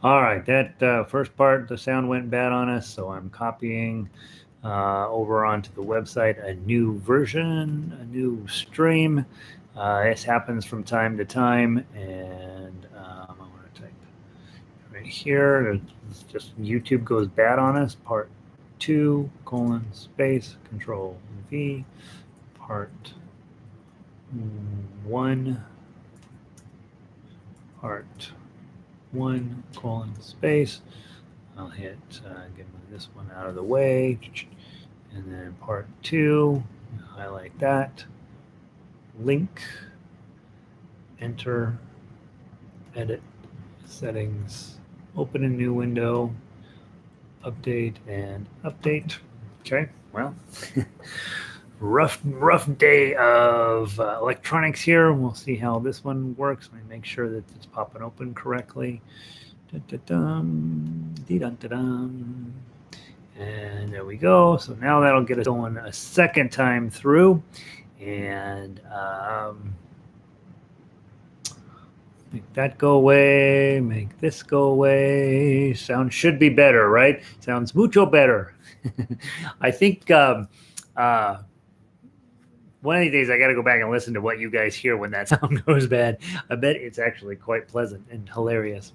All right, that first part, the sound went bad on us, so I'm copying over onto the website a new version, a new stream. This happens from time to time, and I want to type right here. It's just YouTube goes bad on us. Part two colon space control V. Part one. Part one colon space. I'll hit get this one out of the way, and then part two. Highlight that. Link. Enter. Edit. Settings. Open a new window. Update and update. Okay. Well, rough day of electronics here. We'll see how this one works. Let me make sure that it's popping open correctly. Dun-dun-dun, dee-dun-dun-dun. And there we go. So now that'll get us going a second time through. And make that go away. Make this go away. Sound should be better, right? Sounds mucho better. I think one of these days I got to go back and listen to what you guys hear when that sound goes bad. I bet it's actually quite pleasant and hilarious.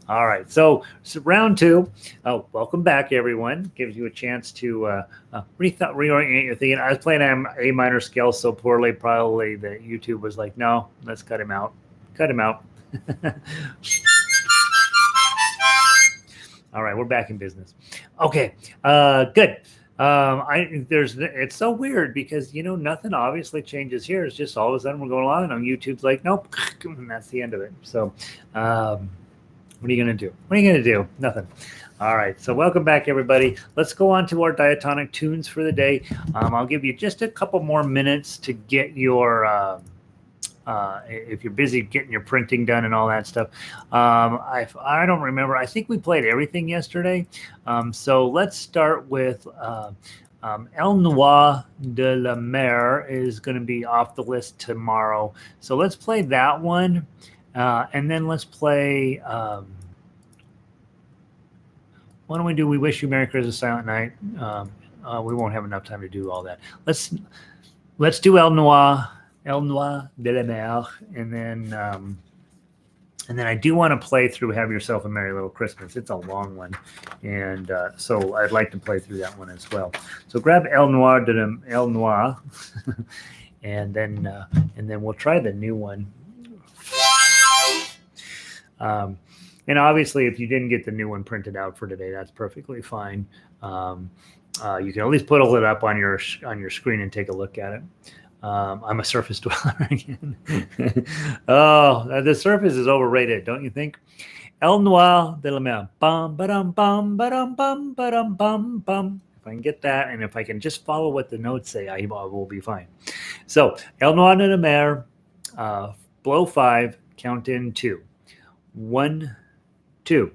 All right, so round two. Oh, welcome back, everyone. Gives you a chance to reorient your thinking. I was playing A minor scale so poorly, probably that YouTube was like, no, let's cut him out. Cut him out. All right, we're back in business. Okay, good. It's so weird because nothing obviously changes here. It's just all of a sudden we're going along, and on YouTube's like, nope, and that's the end of it. So, what are you going to do? What are you going to do? Nothing. All right. So welcome back, everybody. Let's go on to our diatonic tunes for the day. I'll give you just a couple more minutes to get your. If you're busy getting your printing done and all that stuff. I don't remember. I think we played everything yesterday. So let's start with El Noir de la Mer is going to be off the list tomorrow. So let's play that one. And then let's play. Why don't we do We Wish You Merry Christmas, Silent Night? We won't have enough time to do all that. Let's do El Noir de la Mer, and then I do want to play through Have Yourself a Merry Little Christmas. It's a long one, and so I'd like to play through that one as well. So grab El Noir de El Noir, and then we'll try the new one. And obviously, if you didn't get the new one printed out for today, that's perfectly fine. You can at least put it up on your screen and take a look at it. I'm a Surface dweller again. Oh, the Surface is overrated, don't you think? El Noir de la Mer. Bum, ba-dum, bum, ba-dum, bum, ba-dum, bum, bum. If I can get that, and if I can just follow what the notes say, I will be fine. So, El Noir de la Mer, blow 5, count in 2. 1, 2.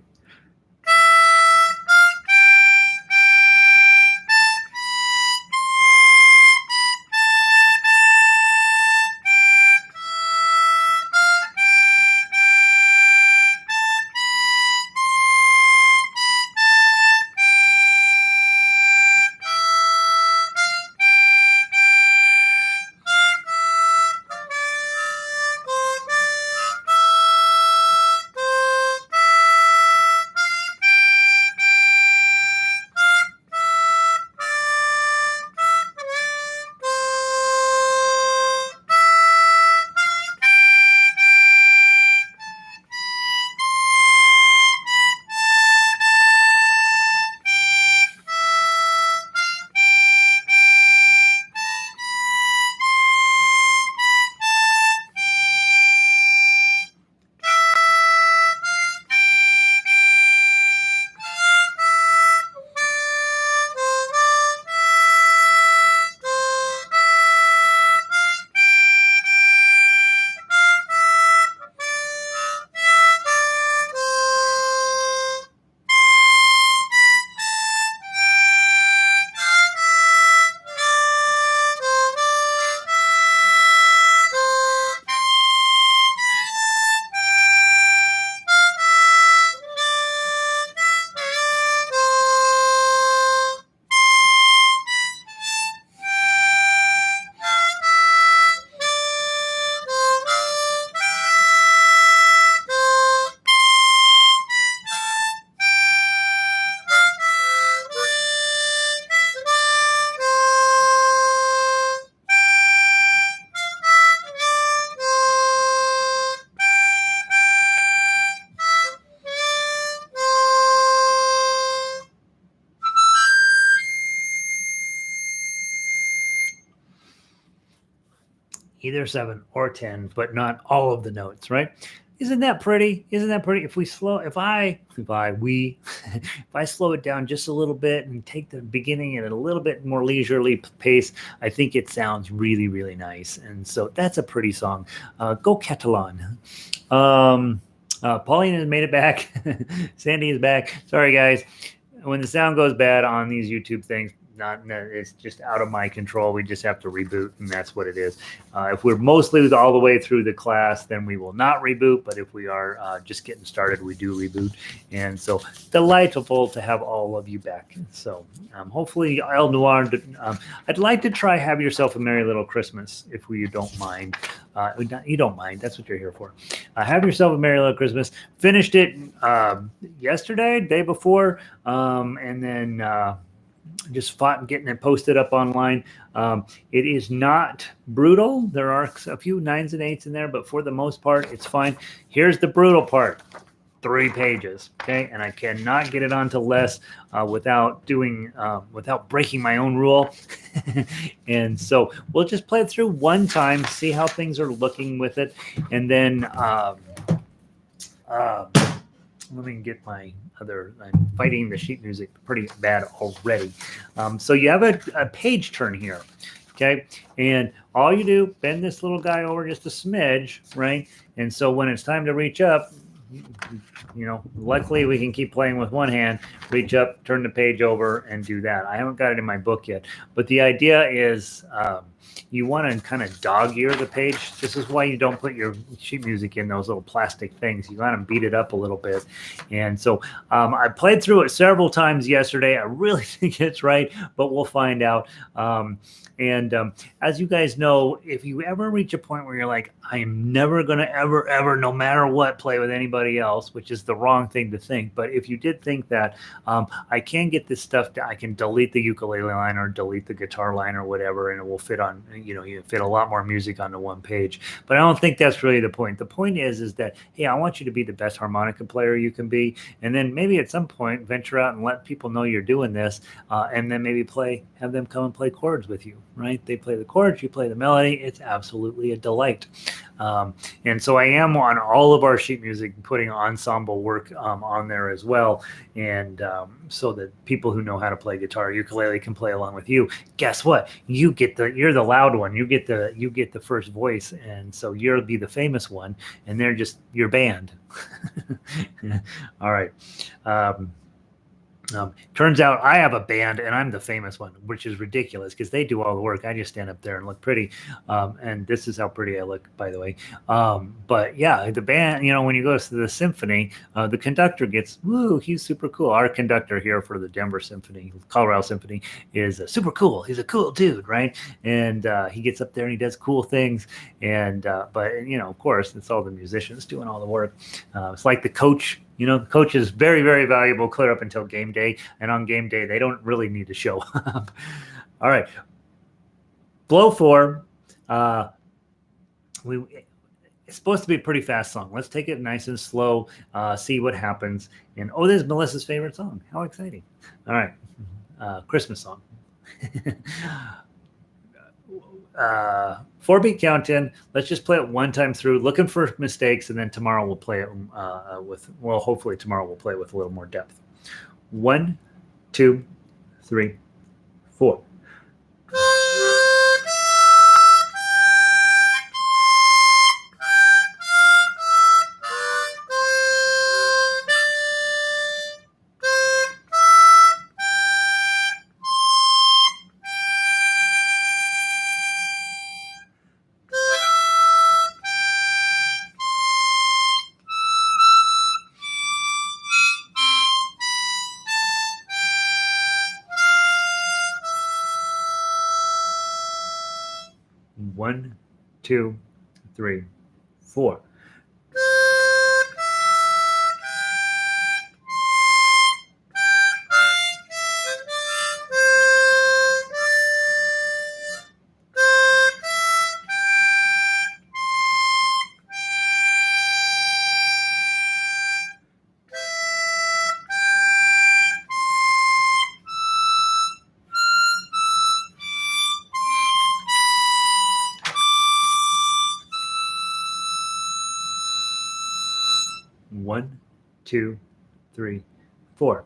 either 7 or 10, but not all of the notes, right? Isn't that pretty? Isn't that pretty? If we slow, we, if I slow it down just a little bit and take the beginning at a little bit more leisurely pace, I think it sounds really, really nice. And so that's a pretty song. Go Catalan. Pauline has made it back. Sandy is back. Sorry, guys. When the sound goes bad on these YouTube things, it's just out of my control. We just have to reboot, and that's what it is. If we're mostly all the way through the class, then we will not reboot. But if we are just getting started, we do reboot. And so delightful to have all of you back. So hopefully, El Noir. I'd like to try "Have Yourself a Merry Little Christmas" if you don't mind. You don't mind. That's what you're here for. Have Yourself a Merry Little Christmas. Finished it yesterday, day before, and then. Just fought getting it posted up online. It is not brutal. There are a few 9s and 8s in there, but for the most part, it's fine. Here's the brutal part. 3 pages, okay, and I cannot get it onto less without breaking my own rule. And so we'll just play it through one time, see how things are looking with it, and then let me get my other. I'm fighting the sheet music pretty bad already. So you have a page turn here, okay? And all you do, bend this little guy over just a smidge, right? And so when it's time to reach up, luckily we can keep playing with one hand, reach up, turn the page over, and do that. I haven't got it in my book yet, but the idea is you want to kind of dog ear the page. This is why you don't put your sheet music in those little plastic things. You want to beat it up a little bit. And so I played through it several times yesterday. I really think it's right, but we'll find out. As you guys know, if you ever reach a point where you're like, I am never going to ever, no matter what, play with anybody else, which is the wrong thing to think. But if you did think that, I can get this stuff, I can delete the ukulele line or delete the guitar line or whatever, and it will fit on, you fit a lot more music onto one page. But I don't think that's really the point. The point is that, hey, I want you to be the best harmonica player you can be. And then maybe at some point, venture out and let people know you're doing this. And then maybe have them come and play chords with you. Right? They play the chords, you play the melody. It's absolutely a delight. And so I am on all of our sheet music putting ensemble work on there as well. And so that people who know how to play guitar, ukulele can play along with you. Guess what? You're the loud one. You get the first voice. And so you'll be the famous one, and they're just your band. All right. Turns out I have a band and I'm the famous one, which is ridiculous because they do all the work. I just stand up there and look pretty. And this is how pretty I look, by the way. But yeah, the band, when you go to the symphony, the conductor gets, he's super cool. Our conductor here for the Denver Symphony, Colorado Symphony, is super cool. He's a cool dude, right? And he gets up there and he does cool things. And but of course, it's all the musicians doing all the work. It's like the coach. The coach is very, very valuable, clear up until game day. And on game day, they don't really need to show up. All right. Blow 4. It's supposed to be a pretty fast song. Let's take it nice and slow, see what happens. And, this is Melissa's favorite song. How exciting. All right. Christmas song. 4-beat count in. Let's just play it one time through, looking for mistakes, and then tomorrow we'll play it hopefully tomorrow we'll play it with a little more depth. 1, 2, 3, 4. One, 2, 3, 4. 1, 2, 3, 4.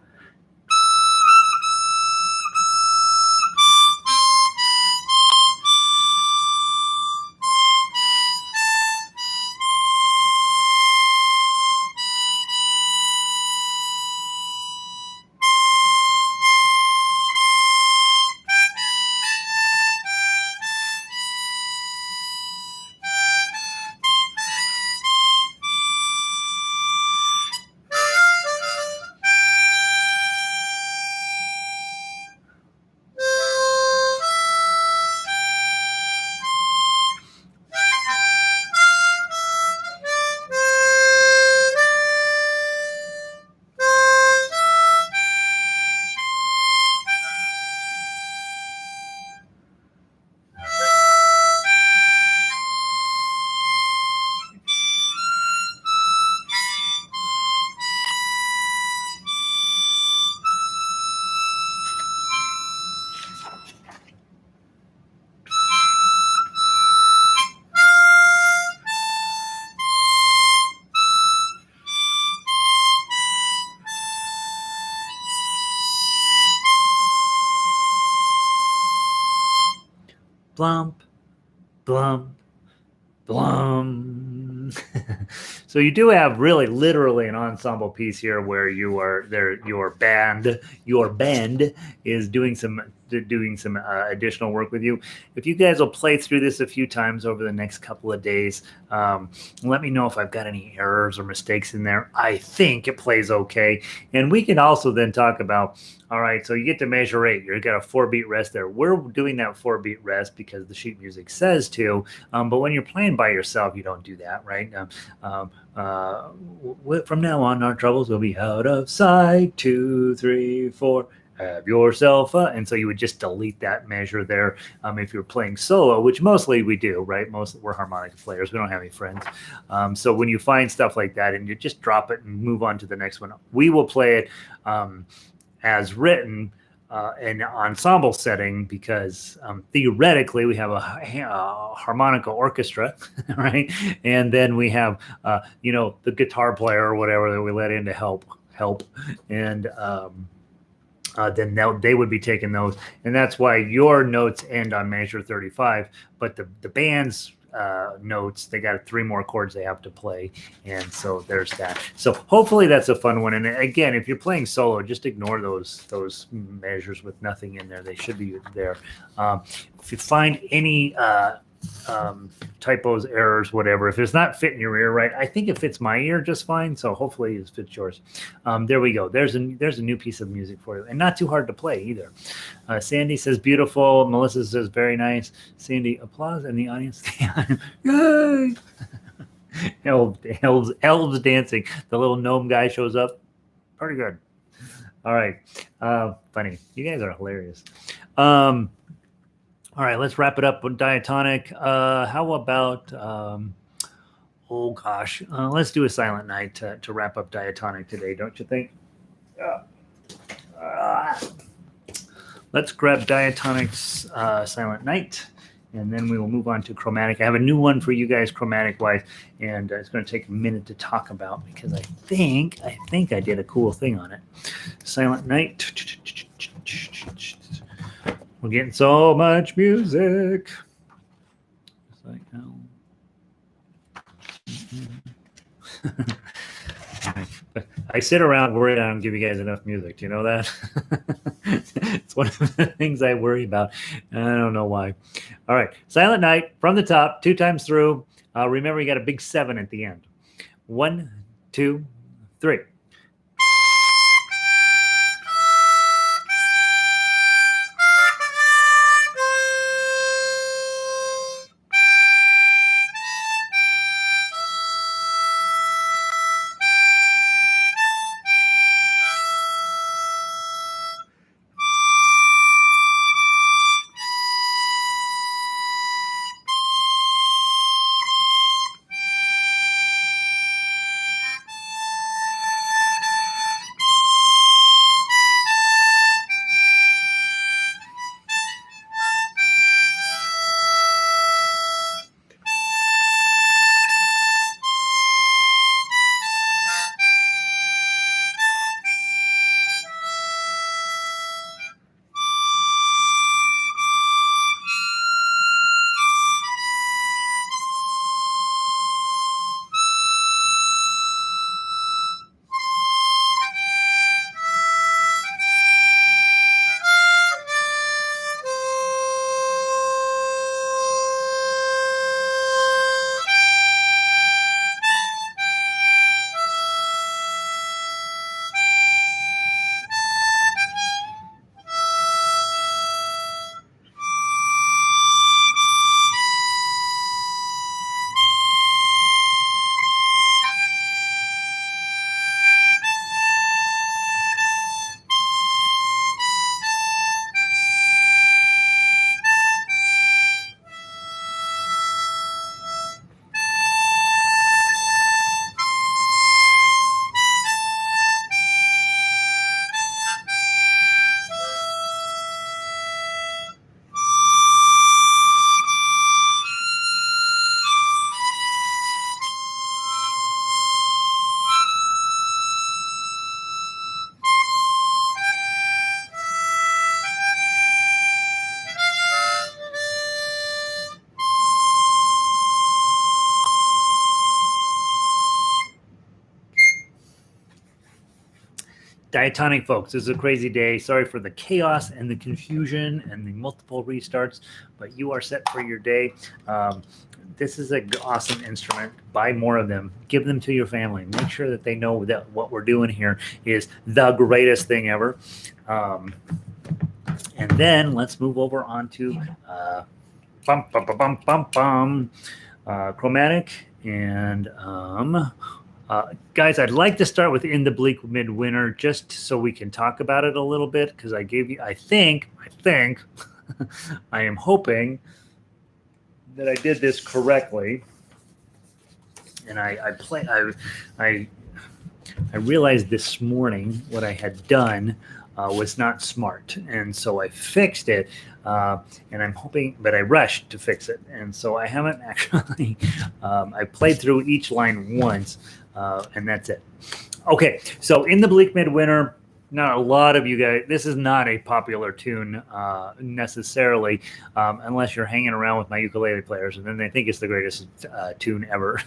Blump, blump, blum. So you do have really literally an ensemble piece here where you are there. Your band is doing some additional work with you. If you guys will play through this a few times over the next couple of days, let me know if I've got any errors or mistakes in there. I think it plays okay, and we can also then talk about. All right, so you get to measure 8. You've got a 4-beat rest there. We're doing that 4-beat rest because the sheet music says to. But when you're playing by yourself, you don't do that, right? From now on, our troubles will be out of sight. 2, 3, 4. Have yourself and so you would just delete that measure there if you're playing solo, which mostly we do, right? We're harmonica players. We don't have any friends. So when you find stuff like that and you just drop it and move on to the next one, we will play it as written an ensemble setting because theoretically we have a harmonica orchestra, right? And then we have the guitar player or whatever that we let in to help, and then they would be taking those, and that's why your notes end on measure 35. But the band's notes, they got 3 more chords they have to play, and so there's that. So hopefully that's a fun one. And again, if you're playing solo, just ignore those measures with nothing in there. They should be there. If you find any typos, errors, whatever, if it's not fitting your ear right, I think it fits my ear just fine, so hopefully it fits yours. There we go. There's a new piece of music for you, and not too hard to play either. Sandy says beautiful. Melissa says very nice. Sandy, applause in the audience. Yay! Elves dancing. The little gnome guy shows up. Pretty good. All right. Funny. You guys are hilarious. All right, let's wrap it up with diatonic. How about, let's do a silent night to wrap up diatonic today, don't you think? Let's grab diatonic's silent night, and then we will move on to chromatic. I have a new one for you guys, chromatic-wise, and it's going to take a minute to talk about because I think I did a cool thing on it. Silent night. We're getting so much music. It's like, I sit around worried I don't give you guys enough music. Do you know that? It's one of the things I worry about. I don't know why. All right. Silent night from the top, 2 times through. Remember, you got a big 7 at the end. 1, 2, 3. Diatonic folks, this is a crazy day. Sorry for the chaos and the confusion and the multiple restarts, but you are set for your day. This is an awesome instrument. Buy more of them. Give them to your family. Make sure that they know that what we're doing here is the greatest thing ever. And then let's move over onto chromatic. And guys, I'd like to start with In the Bleak Midwinter just so we can talk about it a little bit, because I gave you, I think, I am hoping that I did this correctly. And I realized this morning what I had done was not smart, and so I fixed it, and I'm hoping, but I rushed to fix it, and so I haven't actually. I played through each line once, and that's it. Okay, so In the Bleak Midwinter. Not a lot of you guys. This is not a popular tune necessarily, unless you're hanging around with my ukulele players, and then they think it's the greatest tune ever.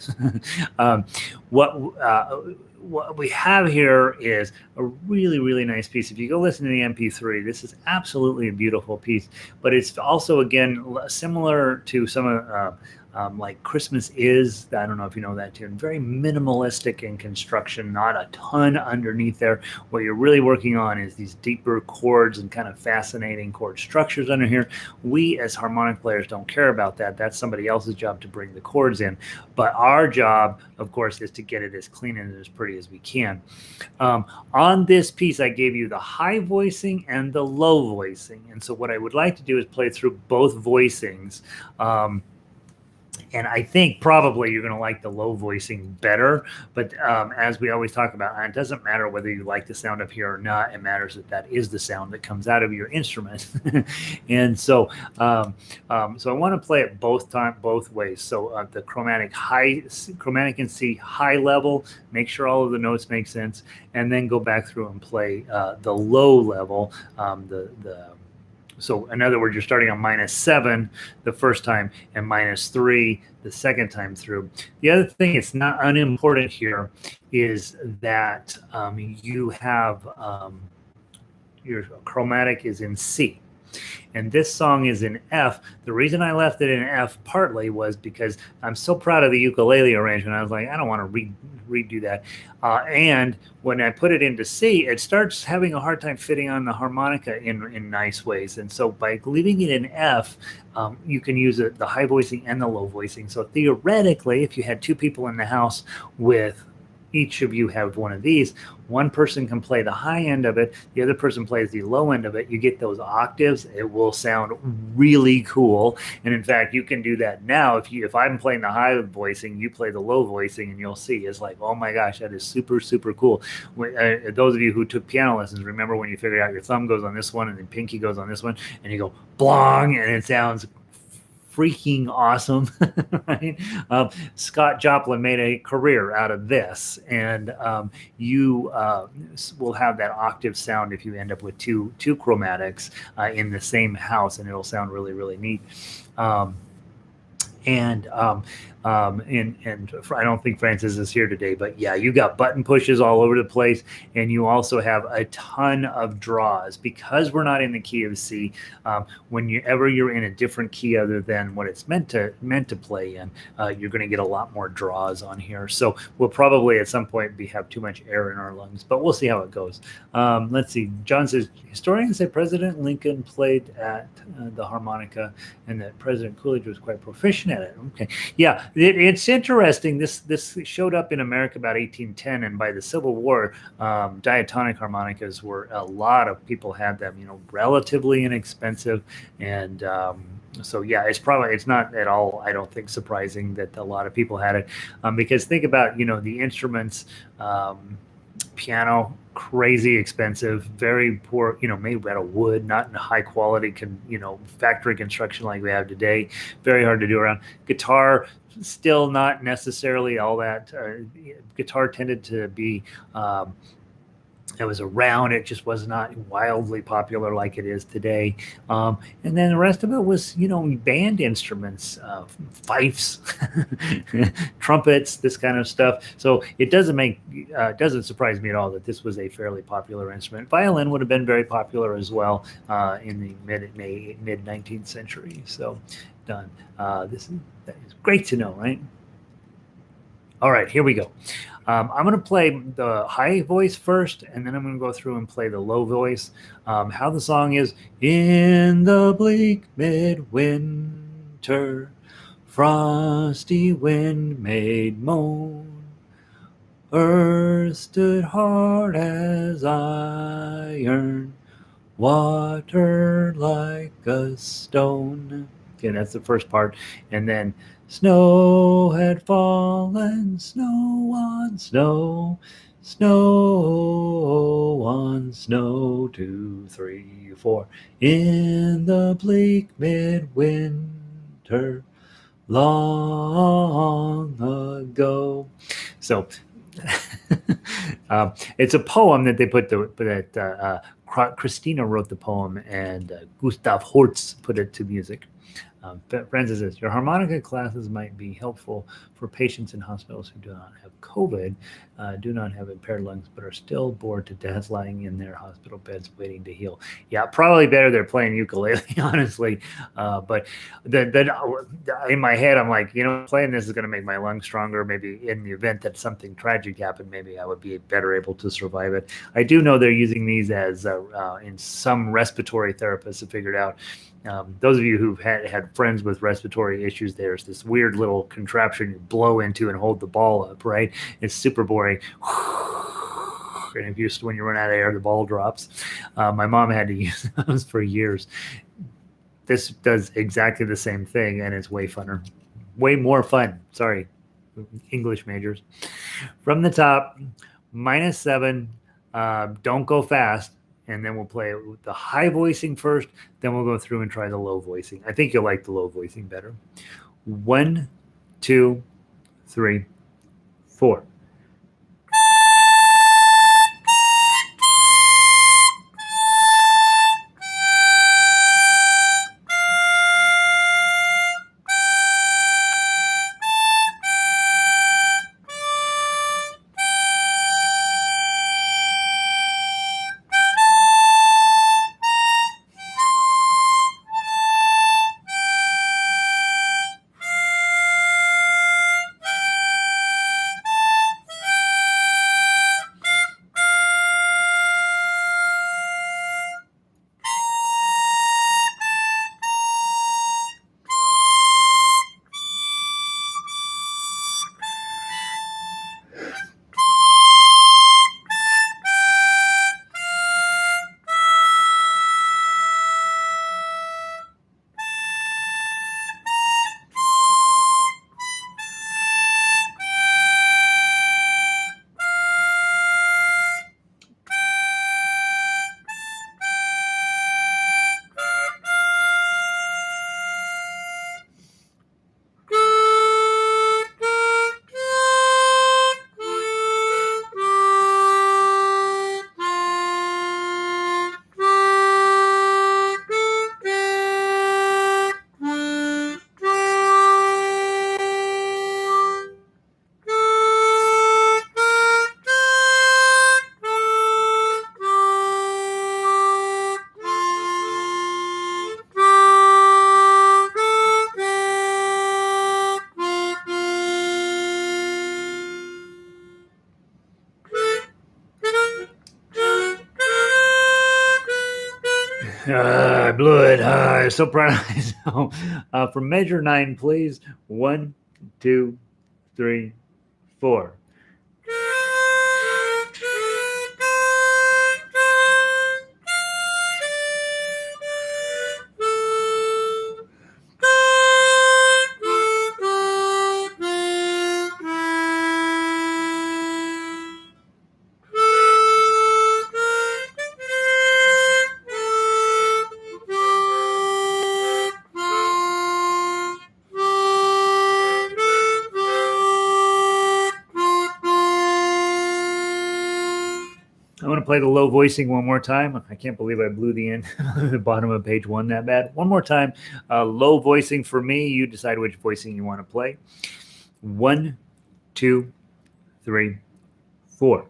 What we have here is a really, really nice piece. If you go listen to the MP3, this is absolutely a beautiful piece. But it's also, again, similar to some of like Christmas Is. I don't know if you know that tune. Very minimalistic in construction, not a ton underneath there. What you're really working on is these deeper chords and kind of fascinating chord structures under here. We as harmonic players don't care about that. That's somebody else's job to bring the chords in. But our job, of course, is to get it as clean and as pretty as we can. On this piece, I gave you the high voicing and the low voicing. And so what I would like to do is play through both voicings. And I think probably you're going to like the low voicing better. But as we always talk about, it doesn't matter whether you like the sound of here or not. It matters that that is the sound that comes out of your instrument. And so so I want to play it both ways. So the chromatic in C high level, make sure all of the notes make sense, and then go back through and play the low level, So in other words, you're starting on -7 the first time and -3 the second time through. The other thing that's not unimportant here is that you have your chromatic is in C. And this song is in F. The reason I left it in F partly was because I'm so proud of the ukulele arrangement. I was like, I don't want to redo that. And when I put it into C, it starts having a hard time fitting on the harmonica in nice ways. And so by leaving it in F, you can use the high voicing and the low voicing. So theoretically, if you had two people in the house with each of you have one of these, one person can play the high end of it, the other person plays the low end of it. You get those octaves. It will sound really cool. And in fact, you can do that now. If I'm playing the high voicing, you play the low voicing, and you'll see it's like, oh my gosh, that is super, super cool. Those of you who took piano lessons, remember when you figured out your thumb goes on this one and then pinky goes on this one, and you go blong, and it sounds freaking awesome, right? Scott Joplin made a career out of this, and you will have that octave sound if you end up with two chromatics in the same house, and it'll sound really, really neat. And I don't think Francis is here today, but yeah, you got button pushes all over the place, and you also have a ton of draws because we're not in the key of C. Whenever you're in a different key other than what it's meant to play in, you're going to get a lot more draws on here. So we'll probably at some point have too much air in our lungs, but we'll see how it goes. Let's see. John says historians say President Lincoln played at the harmonica, and that President Coolidge was quite proficient at it. Okay, yeah. It's interesting. This showed up in America about 1810, and by the Civil War, diatonic harmonicas were, a lot of people had them. Relatively inexpensive, and so yeah, it's not at all, I don't think, surprising that a lot of people had it, because think about the instruments. Piano, crazy expensive, very poor, made out of wood, not in high quality, factory construction like we have today. Very hard to do around. Guitar, still not necessarily all that. Guitar tended to be that was around. It just was not wildly popular like it is today. And then the rest of it was, band instruments, fifes, trumpets, this kind of stuff. So it doesn't surprise me at all that this was a fairly popular instrument. Violin would have been very popular as well in the mid 19th century. So done. That is great to know, right? All right, here we go. I'm going to play the high voice first, and then I'm going to go through and play the low voice. How the song is: in the bleak midwinter, frosty wind made moan. Earth stood hard as iron, water like a stone. Okay, that's the first part. And then snow had fallen, snow on snow, snow on snow, 2, 3, 4. In the bleak midwinter, long ago. So it's a poem that they put Christina wrote the poem, and Gustav Holst put it to music. Francis says, your harmonica classes might be helpful for patients in hospitals who do not have COVID, do not have impaired lungs, but are still bored to death lying in their hospital beds waiting to heal. Yeah, probably better they're playing ukulele, honestly. But in my head, I'm like, playing this is going to make my lungs stronger. Maybe in the event that something tragic happened, maybe I would be better able to survive it. I do know they're using these as in some respiratory therapists have figured out. Those of you who've had friends with respiratory issues, there's this weird little contraption you blow into and hold the ball up, right? It's super boring. And if when you run out of air, the ball drops. My mom had to use those for years. This does exactly the same thing, and it's way funner. Way more fun. Sorry, English majors. From the top, -7. Don't go fast. And then we'll play it with the high voicing first. Then we'll go through and try the low voicing. I think you'll like the low voicing better. 1, 2, 3, 4. I blew it. I'm so proud of myself. For measure 9, please. 1, 2, 3, 4. I want to play the low voicing one more time. I can't believe I blew the end, the bottom of page 1 that bad. One more time. Low voicing for me. You decide which voicing you want to play. 1, 2, 3, 4.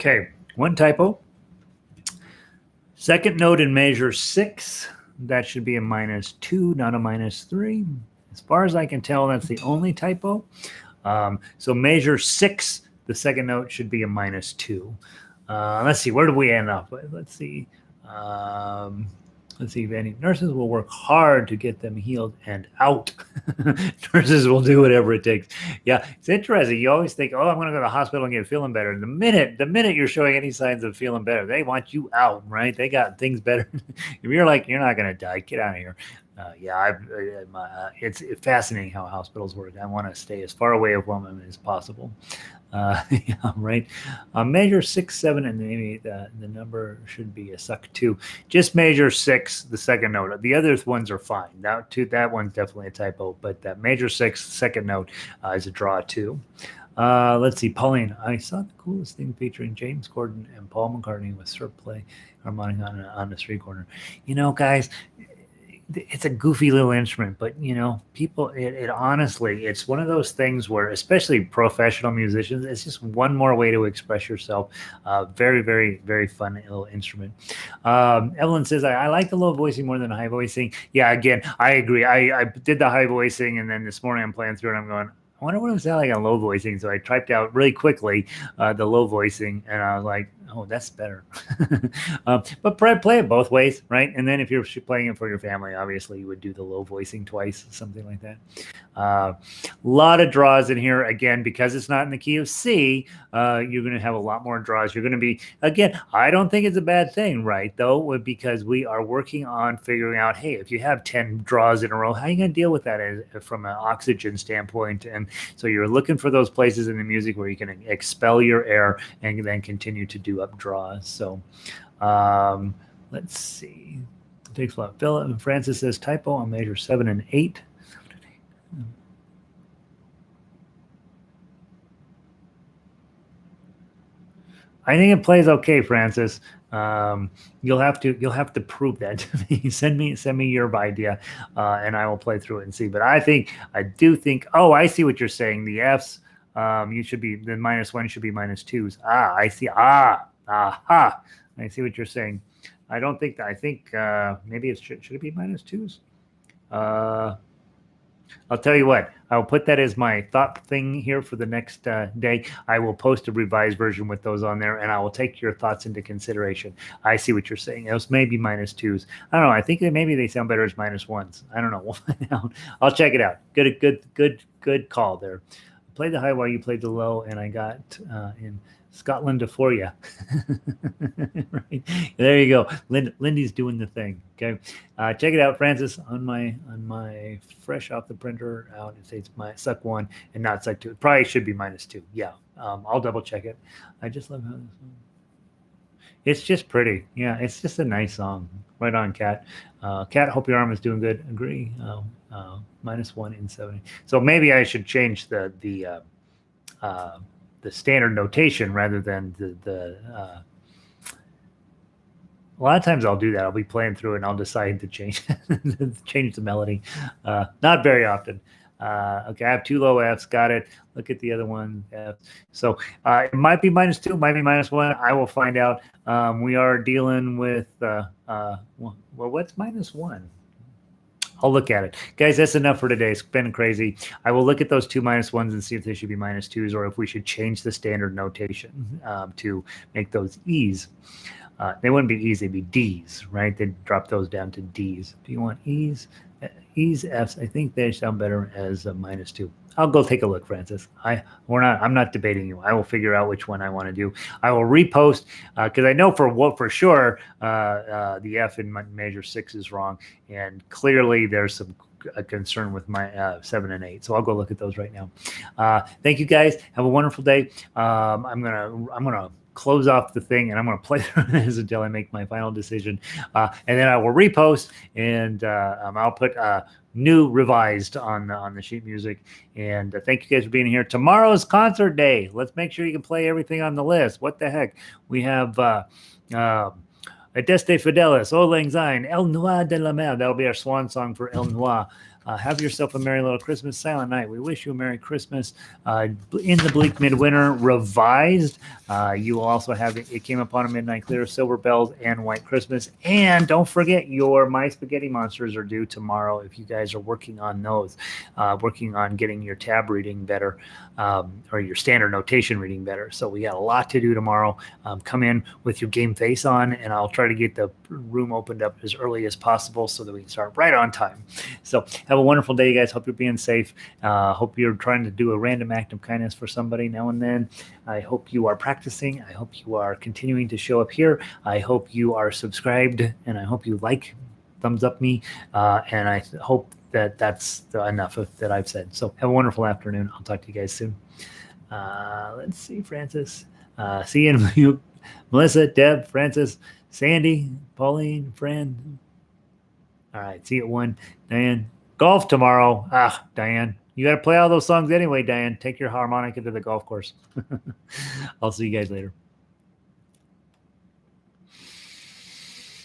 Okay, one typo. Second note in measure 6, that should be a -2, not a -3. As far as I can tell, that's the only typo. So measure 6, the second note should be a -2. Let's see, where do we end up? Let's see. Let's see if any nurses will work hard to get them healed and out. Nurses will do whatever it takes. Yeah, it's interesting. You always think, oh, I'm going to go to the hospital and get feeling better. And the minute you're showing any signs of feeling better, they want you out, right? They got things better. If you're like, you're not going to die, get out of here. It's fascinating how hospitals work. I want to stay as far away from them as possible. Yeah, right. Measure 6, 7, and maybe the number should be a suck 2. Just measure 6, the second note. The other ones are fine. That one's definitely a typo, but that measure 6, second note is a draw 2. Let's see, Pauline. I saw the coolest thing featuring James Corden and Paul McCartney with Sir play harmonica on the street corner. You know, guys, it's a goofy little instrument, but people, it honestly, it's one of those things where, especially professional musicians, it's just one more way to express yourself. Very, very, very fun little instrument. Evelyn says, I like the low voicing more than high voicing. Yeah, again, I agree. I did the high voicing, and then this morning I'm playing through, and I'm going, I wonder what it sounds like on low voicing. So I typed out really quickly the low voicing, and I was like, oh, that's better. But play it both ways, right? And then if you're playing it for your family, obviously you would do the low voicing twice, something like that. A lot of draws in here. Again, because it's not in the key of C, you're going to have a lot more draws. You're going to be, again, I don't think it's a bad thing, right, though, because we are working on figuring out, hey, if you have 10 draws in a row, how are you going to deal with that from an oxygen standpoint? And so you're looking for those places in the music where you can expel your air and then continue to do up draws. So let's see. It takes a lot. Philip and Francis says typo on measure 7 and 8. I think it plays okay, Francis. You'll have to prove that to me. Send me your idea, and I will play through it and see. But I do think. Oh, I see what you're saying. The Fs, you should be the -1 should be -2s. I see. Aha. I see what you're saying. I don't think that. I think maybe it should it be -2s. I'll tell you what, I'll put that as my thought thing here for the next day. I will post a revised version with those on there, and I will take your thoughts into consideration. I see what you're saying. Those may be -2s. I don't know. I think that maybe they sound better as -1s. I don't know. We'll find out. I'll check it out. Good call there. I played the high while you played the low, and I got in Scotland for you. Right. There you go. Lindy's doing the thing. Okay. Check it out, Francis, on my fresh off the printer out. It says my suck 1 and not suck 2. It probably should be -2. Yeah. I'll double check it. I just love how this one. It's just pretty. Yeah, it's just a nice song. Right on, Kat. Kat, hope your arm is doing good. Agree. -1 in 70. So maybe I should change the standard notation rather than the A lot of times I'll do that. I'll be playing through it and I'll decide to change change the melody. Not very often. Okay, I have 2 low Fs. Got it. Look at the other one. F. So it might be -2, might be -1. I will find out. We are dealing with well, what's -1? I'll look at it. Guys, that's enough for today. It's been crazy. I will look at those 2 -1s and see if they should be -2s or if we should change the standard notation to make those E's. They wouldn't be E's, they'd be D's, right? They'd drop those down to D's. Do you want E's? E's, F's, I think they sound better as a -2. I'll go take a look, Francis. I'm not debating you. I will figure out which one I want to do. I will repost because I know for sure the F in my major 6 is wrong, and clearly there's some a concern with my 7 and 8. So I'll go look at those right now. Thank you guys. Have a wonderful day. I'm gonna close off the thing and I'm gonna play through this until I make my final decision, and then I will repost and I'll put new revised on the sheet music. And thank you guys for being here. Tomorrow's concert day. Let's make sure you can play everything on the list. What the heck? We have Adeste Fidelis, Auld Lang Syne, El Noir de la Mer. That'll be our swan song for El Noir. Have yourself a merry little Christmas. Silent Night. We wish you a Merry Christmas. In the Bleak Midwinter revised. You will also have It Came Upon a Midnight Clear, Silver Bells, and White Christmas. And don't forget, your My Spaghetti Monsters are due tomorrow if you guys are working on those, working on getting your tab reading better, or your standard notation reading better. So we got a lot to do tomorrow. Come in with your game face on, and I'll try to get the room opened up as early as possible so that we can start right on time. So have a wonderful day, you guys. Hope you're being safe. Hope you're trying to do a random act of kindness for somebody now and then. I hope you are practicing. I hope you are continuing to show up here. I hope you are subscribed, and I hope you like, thumbs up me, and I hope that that's enough that I've said. So have a wonderful afternoon. I'll talk to you guys soon. Let's see, Francis. See you, Melissa, Deb, Francis, Sandy, Pauline, Fran. All right, see you at 1. Diane, golf tomorrow. Diane, you got to play all those songs anyway, Diane. Take your harmonica to the golf course. I'll see you guys later.